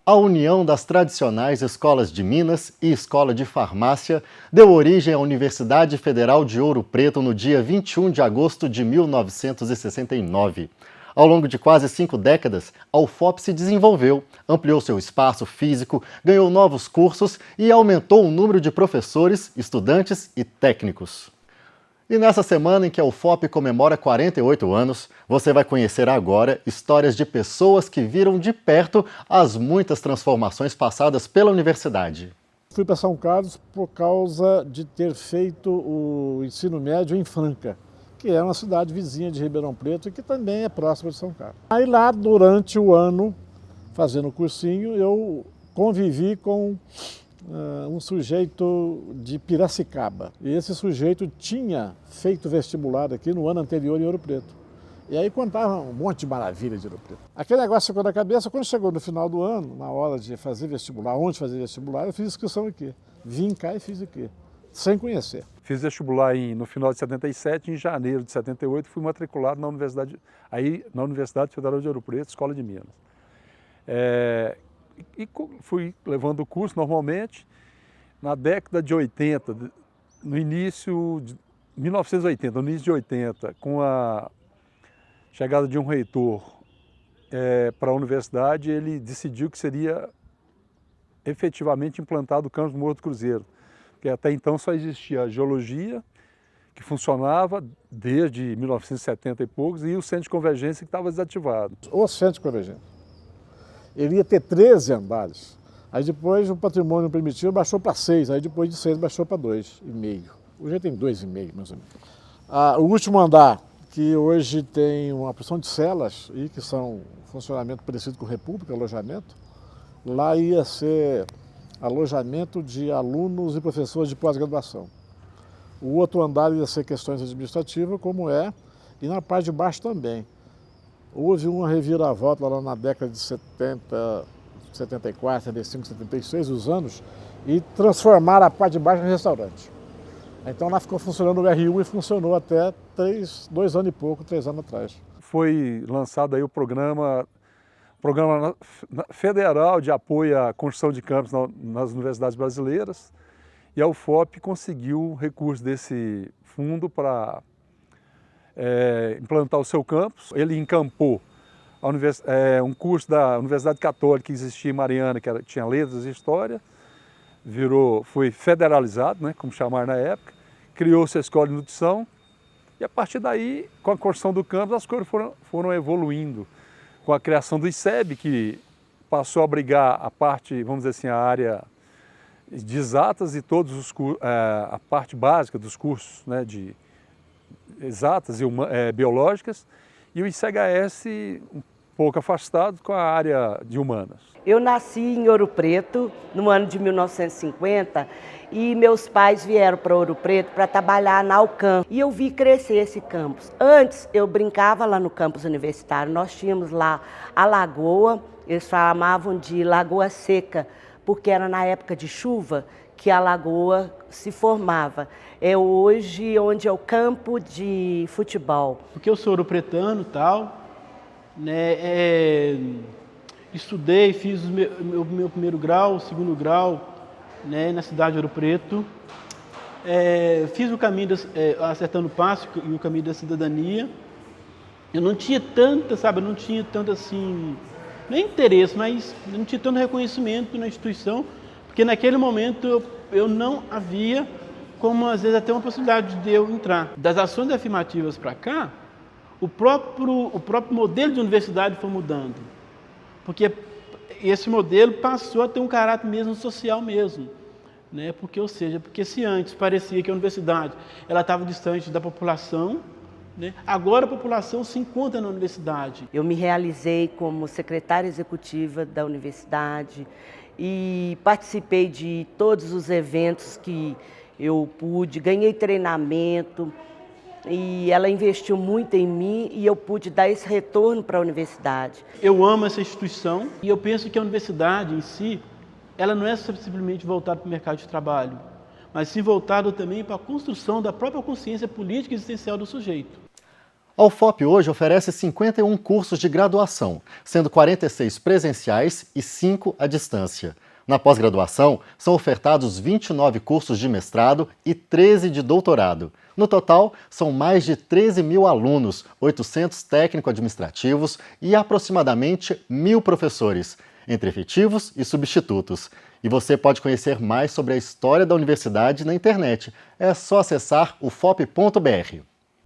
A união das tradicionais escolas de Minas e Escola de Farmácia deu origem à Universidade Federal de Ouro Preto no dia 21 de agosto de 1969. Ao longo de quase 5 décadas, a UFOP se desenvolveu, ampliou seu espaço físico, ganhou novos cursos e aumentou o número de professores, estudantes e técnicos. E nessa semana em que a UFOP comemora 48 anos, você vai conhecer agora histórias de pessoas que viram de perto as muitas transformações passadas pela universidade. Fui para São Carlos por causa de ter feito o ensino médio em Franca, que é uma cidade vizinha de Ribeirão Preto e que também é próxima de São Carlos. Aí lá, durante o ano, fazendo o cursinho, eu convivi com um sujeito de Piracicaba. E esse sujeito tinha feito vestibular aqui no ano anterior em Ouro Preto. E aí contava um monte de maravilha de Ouro Preto. Aquele negócio ficou na cabeça, quando chegou no final do ano, na hora de fazer vestibular, onde fazer vestibular, eu fiz inscrição aqui. Vim cá e fiz aqui, sem conhecer. Fiz vestibular no final de 77, em janeiro de 78, fui matriculado na Universidade Federal de Ouro Preto, Escola de Minas. E fui levando o curso normalmente. Na década de 80, no início de 1980, no início de 80, com a chegada de um reitor para a universidade, ele decidiu que seria efetivamente implantado o campus Morro do Cruzeiro, porque até então só existia a geologia, que funcionava desde 1970 e poucos, e o centro de convergência que estava desativado. O centro de convergência. Ele ia ter 13 andares. Aí depois o patrimônio permitido baixou para 6, aí depois de 6 baixou para 2,5. Hoje tem 2,5, mais ou menos. O último andar, que hoje tem uma porção de celas, e que são funcionamento parecido com República, alojamento, lá ia ser alojamento de alunos e professores de pós-graduação. O outro andar ia ser questões administrativas, como é, e na parte de baixo também. Houve uma reviravolta lá na década de 70, 74, 75, 76, os anos, e transformaram a parte de baixo em restaurante. Então lá ficou funcionando o RU e funcionou até 2 anos e pouco, 3 anos atrás. Foi lançado aí o Programa Federal de Apoio à Construção de Campos nas universidades brasileiras, e a UFOP conseguiu recurso desse fundo para implantar o seu campus. Ele encampou um curso da Universidade Católica que existia em Mariana, que tinha letras e história, foi federalizado, né, como chamaram na época, criou-se a Escola de Nutrição, e a partir daí, com a construção do campus, as coisas foram evoluindo, com a criação do ICEB, que passou a abrigar a parte, vamos dizer assim, a área de exatas e todos a parte básica dos cursos, né, de exatas e biológicas, e o ICHS um pouco afastado com a área de humanas. Eu nasci em Ouro Preto no ano de 1950 e meus pais vieram para Ouro Preto para trabalhar na Alcam. E eu vi crescer esse campus. Antes eu brincava lá no campus universitário, nós tínhamos lá a lagoa, eles chamavam de Lagoa Seca, porque era na época de chuva que a lagoa se formava. É hoje onde é o campo de futebol. Porque eu sou ouropretano e tal, né, estudei, fiz o meu primeiro grau, segundo grau, né, na cidade de Ouro Preto. Fiz o caminho Acertando o Passo e o caminho da cidadania. Eu não tinha tanta, não tinha tanto assim, nem interesse, mas não tinha tanto reconhecimento na instituição, porque naquele momento eu não havia como, às vezes, até uma possibilidade de eu entrar. Das ações afirmativas para cá, o próprio modelo de universidade foi mudando, porque esse modelo passou a ter um caráter mesmo social mesmo, né? Porque se antes parecia que a universidade ela estava distante da população, né? Agora a população se encontra na universidade. Eu me realizei como secretária executiva da universidade e participei de todos os eventos que eu pude, ganhei treinamento e ela investiu muito em mim e eu pude dar esse retorno para a universidade. Eu amo essa instituição e eu penso que a universidade em si, ela não é simplesmente voltada para o mercado de trabalho, mas sim voltada também para a construção da própria consciência política e existencial do sujeito. A UFOP hoje oferece 51 cursos de graduação, sendo 46 presenciais e 5 à distância. Na pós-graduação, são ofertados 29 cursos de mestrado e 13 de doutorado. No total, são mais de 13 mil alunos, 800 técnico-administrativos e aproximadamente 1.000 professores, entre efetivos e substitutos. E você pode conhecer mais sobre a história da universidade na internet. É só acessar ufop.br.